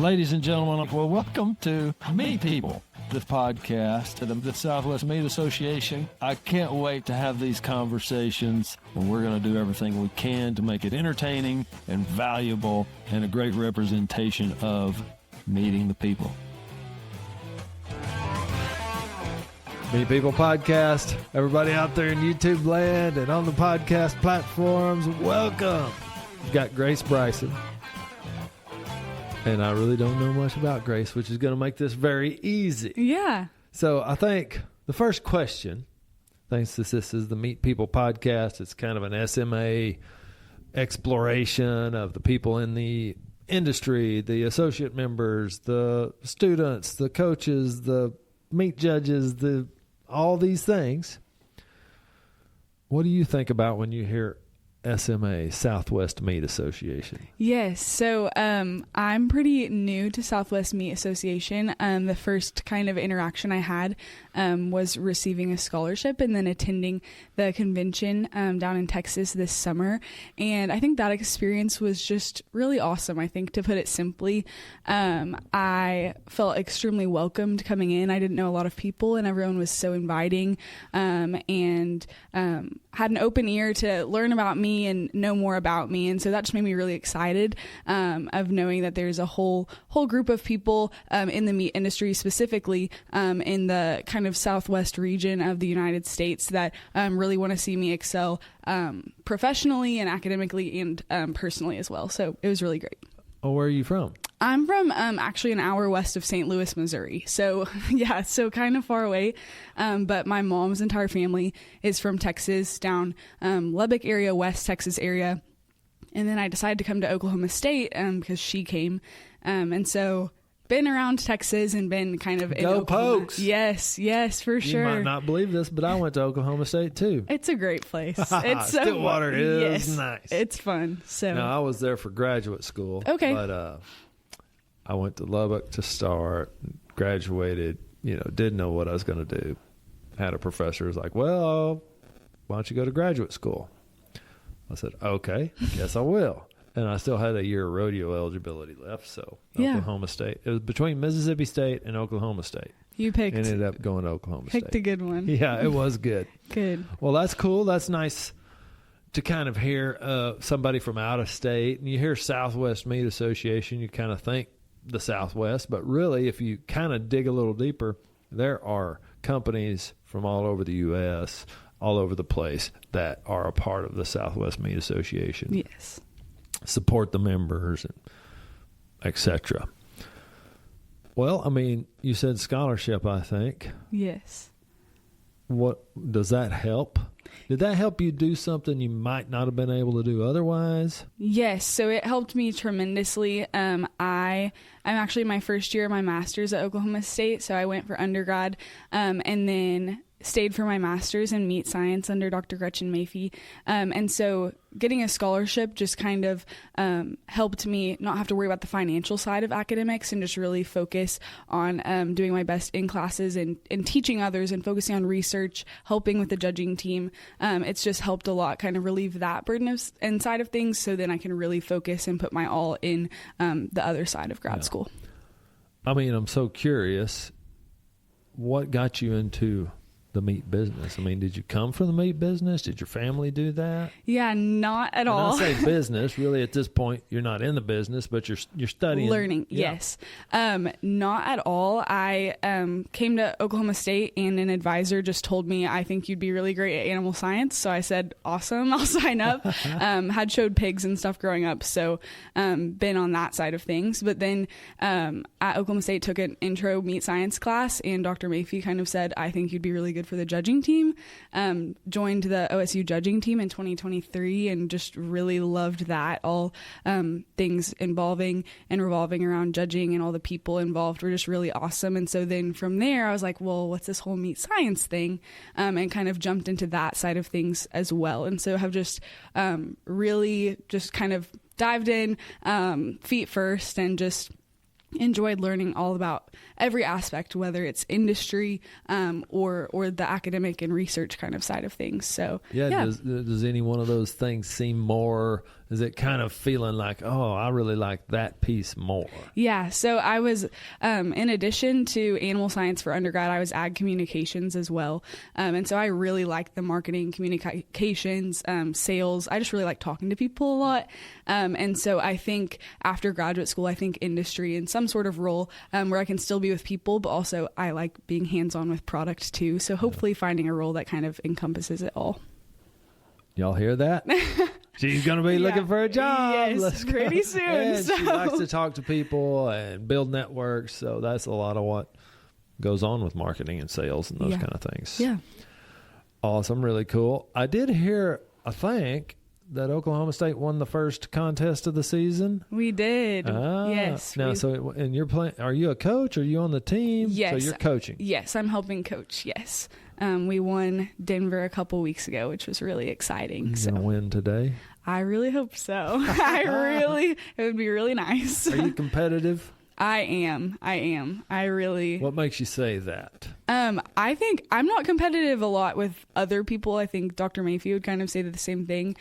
Ladies and gentlemen, well, welcome to Meet People, this podcast of the Southwest Meat Association. I can't wait to have these conversations, and we're going to do everything we can to make it entertaining and valuable and a great representation of meeting the people. Meet People Podcast. Everybody out there in YouTube land and on the podcast platforms, welcome. We've got Grace Bryson. And I really don't know much about Grace, which is going to make this very easy. Yeah. So I think the first question, thanks to this is the Meet People Podcast, it's kind of an SMA exploration of the people in the industry, the associate members, the students, the coaches, the meat judges, all these things. What do you think about when you hear SMA, Southwest Meat Association? Yes. So I'm pretty new to Southwest Meat Association. The first kind of interaction I had was receiving a scholarship and then attending the convention down in Texas this summer. And I think that experience was just really awesome. I think, to put it simply, I felt extremely welcomed coming in. I didn't know a lot of people, and everyone was so inviting and had an open ear to learn about me and know more about me. And so that just made me really excited of knowing that there's a whole group of people in the meat industry, specifically in the kind of Southwest region of the United States, that really want to see me excel professionally and academically and personally as well. So it was really great. Oh, where are you from? I'm from actually an hour west of St. Louis, Missouri. So yeah, so kind of far away. But my mom's entire family is from Texas, down Lubbock area, West Texas area. And then I decided to come to Oklahoma State because she came. And so been around Texas and been kind of in Go Oklahoma. Pokes! Yes, for sure. You might not believe this, but I went to Oklahoma State too. It's a great place. It's so Stillwater is nice. It's fun. So no, I was there for graduate school. Okay. But I went to Lubbock to start, graduated, didn't know what I was going to do. Had a professor who was like, well, why don't you go to graduate school? I said, okay, guess I will. And I still had a year of rodeo eligibility left, so Oklahoma State. It was between Mississippi State and Oklahoma State. You picked. Ended up going to Oklahoma State. Picked a good one. Yeah, it was good. Good. Well, that's cool. That's nice to kind of hear somebody from out of state. And you hear Southwest Meat Association, you kind of think the Southwest. But really, if you kind of dig a little deeper, there are companies from all over the U.S., all over the place, that are a part of the Southwest Meat Association. Yes. Support the members, and et cetera. Well, I mean, you said scholarship, I think. Yes. What does that help? Did that help you do something you might not have been able to do otherwise? Yes. So it helped me tremendously. I'm actually in my first year of my master's at Oklahoma State. So I went for undergrad and then stayed for my master's in meat science under Dr. Gretchen Macy. And so getting a scholarship just kind of helped me not have to worry about the financial side of academics and just really focus on doing my best in classes and teaching others and focusing on research, helping with the judging team. It's just helped a lot kind of relieve that burden inside of things, so then I can really focus and put my all in the other side of grad school. I mean, I'm so curious, what got you into the meat business? I mean, did you come from the meat business? Did your family do that? Yeah, not at all. When I say business, really at this point, you're not in the business, but you're studying. Learning, yeah. Yes. Not at all. I came to Oklahoma State and an advisor just told me, I think you'd be really great at animal science. So I said, awesome, I'll sign up. Had showed pigs and stuff growing up, so been on that side of things. But then at Oklahoma State took an intro meat science class, and Dr. Macy kind of said, I think you'd be really good for the judging team. Joined the OSU judging team in 2023 and just really loved that. All things involving and revolving around judging and all the people involved were just really awesome. And so then from there, I was like, well, what's this whole meat science thing? And kind of jumped into that side of things as well. And so have just really just kind of dived in feet first and just enjoyed learning all about every aspect, whether it's industry or the academic and research kind of side of things. So yeah. Does any one of those things seem more Is it kind of feeling like, oh, I really like that piece more? Yeah. So I was, in addition to animal science for undergrad, I was ag communications as well. And so I really like the marketing, communications, sales. I just really like talking to people a lot. And so I think after graduate school, I think industry in some sort of role where I can still be with people, but also I like being hands-on with product too. So hopefully finding a role that kind of encompasses it all. Y'all hear that? She's going to be looking for a job. Yes, pretty soon. And she likes to talk to people and build networks. So that's a lot of what goes on with marketing and sales and those kind of things. Yeah. Awesome. Really cool. I did hear, I think, that Oklahoma State won the first contest of the season. We did. Yes. Now, so and you're playing, are you a coach? Are you on the team? Yes. So you're coaching. Yes, I'm helping coach. Yes. We won Denver a couple weeks ago, which was really exciting. You gonna win today? I really hope so. It would be really nice. Are you competitive? I am. I really. What makes you say that? I think I'm not competitive a lot with other people. I think Dr. Mayfield would kind of say the same thing.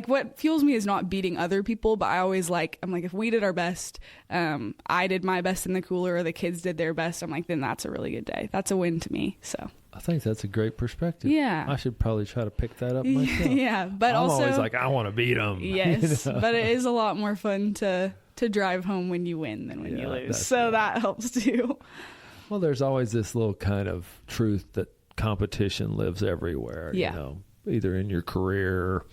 What fuels me is not beating other people, but I always I'm like, if we did our best, I did my best in the cooler, or the kids did their best, I'm like, then that's a really good day. That's a win to me. So. I think that's a great perspective. Yeah. I should probably try to pick that up myself. Yeah, but I'm also always like, I want to beat them. Yes, but it is a lot more fun to drive home when you win than when you lose. So that helps too. Well, there's always this little kind of truth that competition lives everywhere. Yeah. You know, either in your career,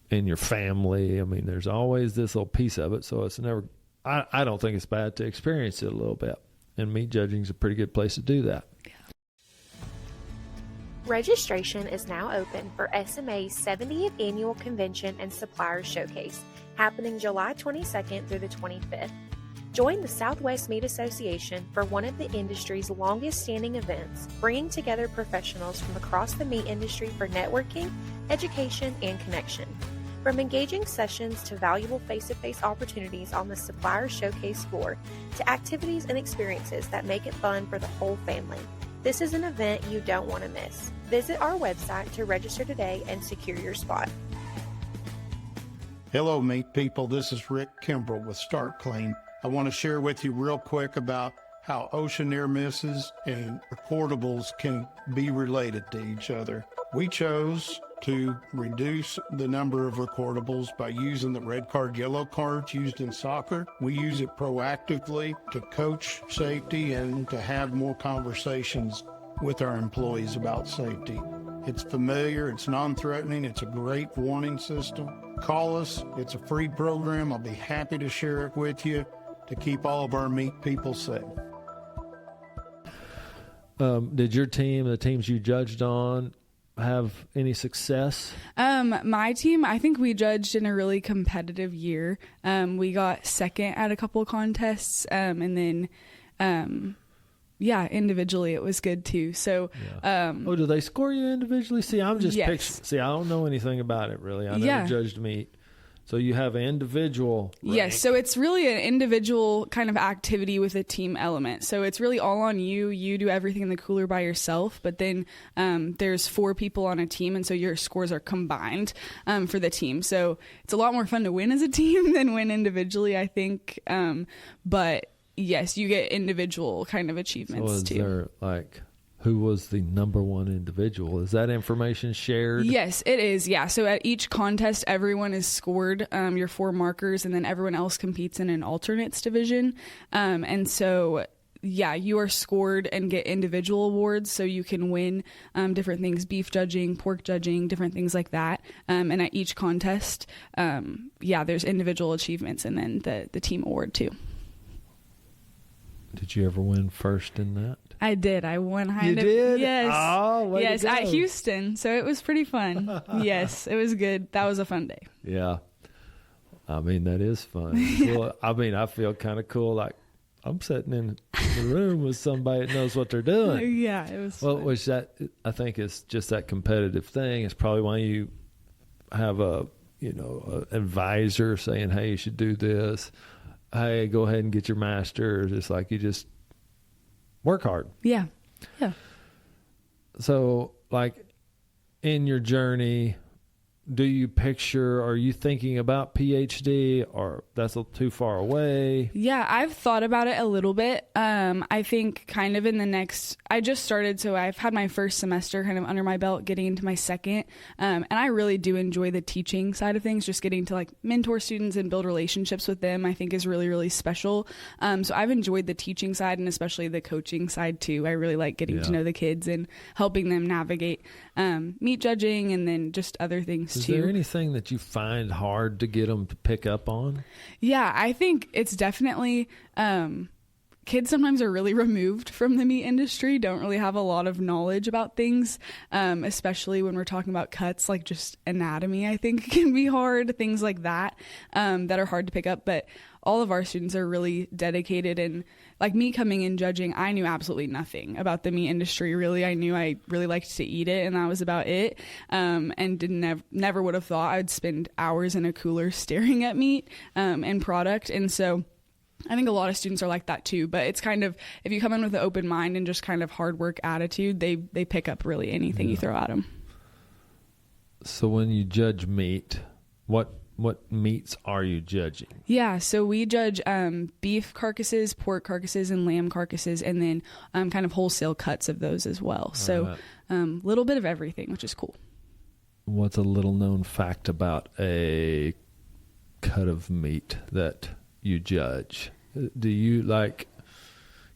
in your family. I mean, there's always this little piece of it. So it's never, I don't think it's bad to experience it a little bit. And meat judging is a pretty good place to do that. Registration is now open for SMA's 70th Annual Convention and Suppliers Showcase, happening July 22nd through the 25th. Join the Southwest Meat Association for one of the industry's longest-standing events, bringing together professionals from across the meat industry for networking, education, and connection. From engaging sessions to valuable face-to-face opportunities on the Suppliers Showcase floor, to activities and experiences that make it fun for the whole family. This is an event you don't want to miss. Visit our website to register today and secure your spot. Hello, meat people. This is Rick Kimbrell with Start Clean. I want to share with you real quick about how ocean near misses and recordables can be related to each other. We chose to reduce the number of recordables by using the red card, yellow cards used in soccer. We use it proactively to coach safety and to have more conversations with our employees about safety. It's familiar, it's non-threatening, it's a great warning system. Call us, it's a free program. I'll be happy to share it with you to keep all of our meat people safe. Did your team, the teams you judged on, have any success? My team, I think we judged in a really competitive year. We got second at a couple of contests, and then individually it was good too. So do they score you individually? See, I'm just yes. See, I don't know anything about it really. I never judged meat. So you have an individual rank. Yes, so it's really an individual kind of activity with a team element. So it's really all on you. You do everything in the cooler by yourself, but then there's 4 people on a team, and so your scores are combined for the team. So it's a lot more fun to win as a team than win individually, I think. But yes, you get individual kind of achievements too. So is there who was the number one individual? Is that information shared? Yes, it is. Yeah. So at each contest, everyone is scored your 4 markers, and then everyone else competes in an alternates division. And so, you are scored and get individual awards. So you can win different things, beef judging, pork judging, different things like that. And at each contest, there's individual achievements and then the team award too. Did you ever win first in that? I did. I won You did? Yes. Oh, way yes, to go. at Houston. So it was pretty fun. Yes, it was good. That was a fun day. Yeah. I mean, that is fun. Cool. I mean, I feel kind of cool. Like I'm sitting in the room with somebody that knows what they're doing. Yeah, it was fun. Which that I think is just that competitive thing. It's probably why you have a advisor saying, hey, you should do this. Hey, go ahead and get your master's. It's like you just work hard. Yeah. Yeah. So, in your journey, do you picture, are you thinking about PhD, or that's too far away? Yeah, I've thought about it a little bit. I think kind of in the next, I just started, so I've had my first semester kind of under my belt, getting into my second. And I really do enjoy the teaching side of things. Just getting to like mentor students and build relationships with them, I think is really, really special. So I've enjoyed the teaching side, and especially the coaching side too. I really like getting to know the kids and helping them navigate meat judging and then just other things Is too. there anything that you find hard to get them to pick up on? Yeah, I think it's definitely kids sometimes are really removed from the meat industry, don't really have a lot of knowledge about things, especially when we're talking about cuts, like just anatomy, I think can be hard, things like that, that are hard to pick up. But all of our students are really dedicated, and like me coming in judging, I knew absolutely nothing about the meat industry. Really, I knew I really liked to eat it, and that was about it. And never would have thought I'd spend hours in a cooler staring at meat and product. And so I think a lot of students are like that too, but it's kind of, if you come in with an open mind and just kind of hard work attitude, they pick up really anything you throw at them. So when you judge meat, what meats are you judging? Yeah, so we judge beef carcasses, pork carcasses, and lamb carcasses, and then kind of wholesale cuts of those as well. So little bit of everything, which is cool. What's a little known fact about a cut of meat that you judge? Do you like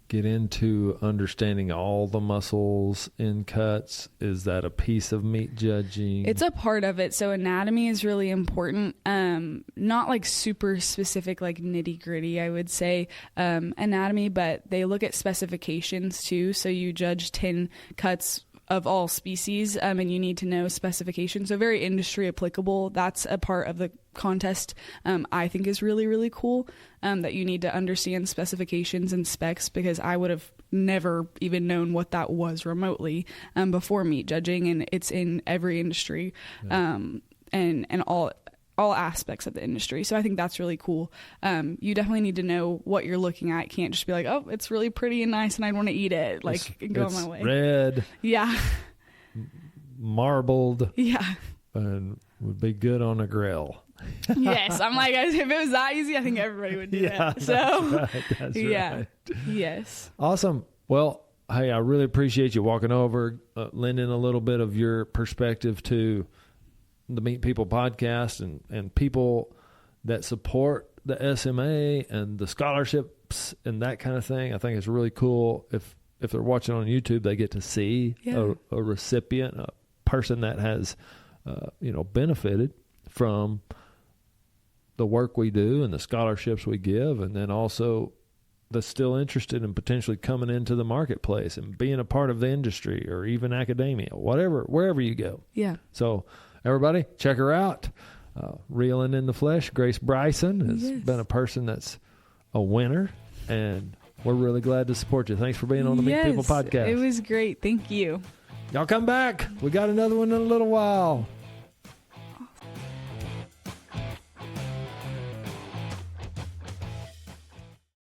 get into understanding all the muscles in cuts? Is that a piece of meat judging? It's a part of it. So anatomy is really important. Not like super specific, like nitty gritty, I would say, anatomy, but they look at specifications too. So you judge 10 cuts of all species, and you need to know specifications. So very industry applicable. That's a part of the contest I think is really, really cool, that you need to understand specifications and specs, because I would have never even known what that was remotely before meat judging, and it's in every industry and all aspects of the industry. So I think that's really cool. You definitely need to know what you're looking at. You can't just be like, oh, it's really pretty and nice and I want to eat it. Like, go on my way. Red. Yeah. Marbled. Yeah. And would be good on a grill. Yes. I'm like, if it was that easy, I think everybody would do that. So, That's yeah. right. Yes. Awesome. Well, hey, I really appreciate you walking over, lending a little bit of your perspective to the Meat People podcast, and people that support the SMA and the scholarships and that kind of thing. I think it's really cool. If they're watching on YouTube, they get to see a recipient, a person that has, benefited from the work we do and the scholarships we give, and then also that's still interested in potentially coming into the marketplace and being a part of the industry or even academia, wherever you go. Yeah. So everybody, check her out. Reeling in the Flesh, Grace Bryson has been a person that's a winner, and we're really glad to support you. Thanks for being on the Meat People podcast. It was great. Thank you. Y'all come back. We got another one in a little while.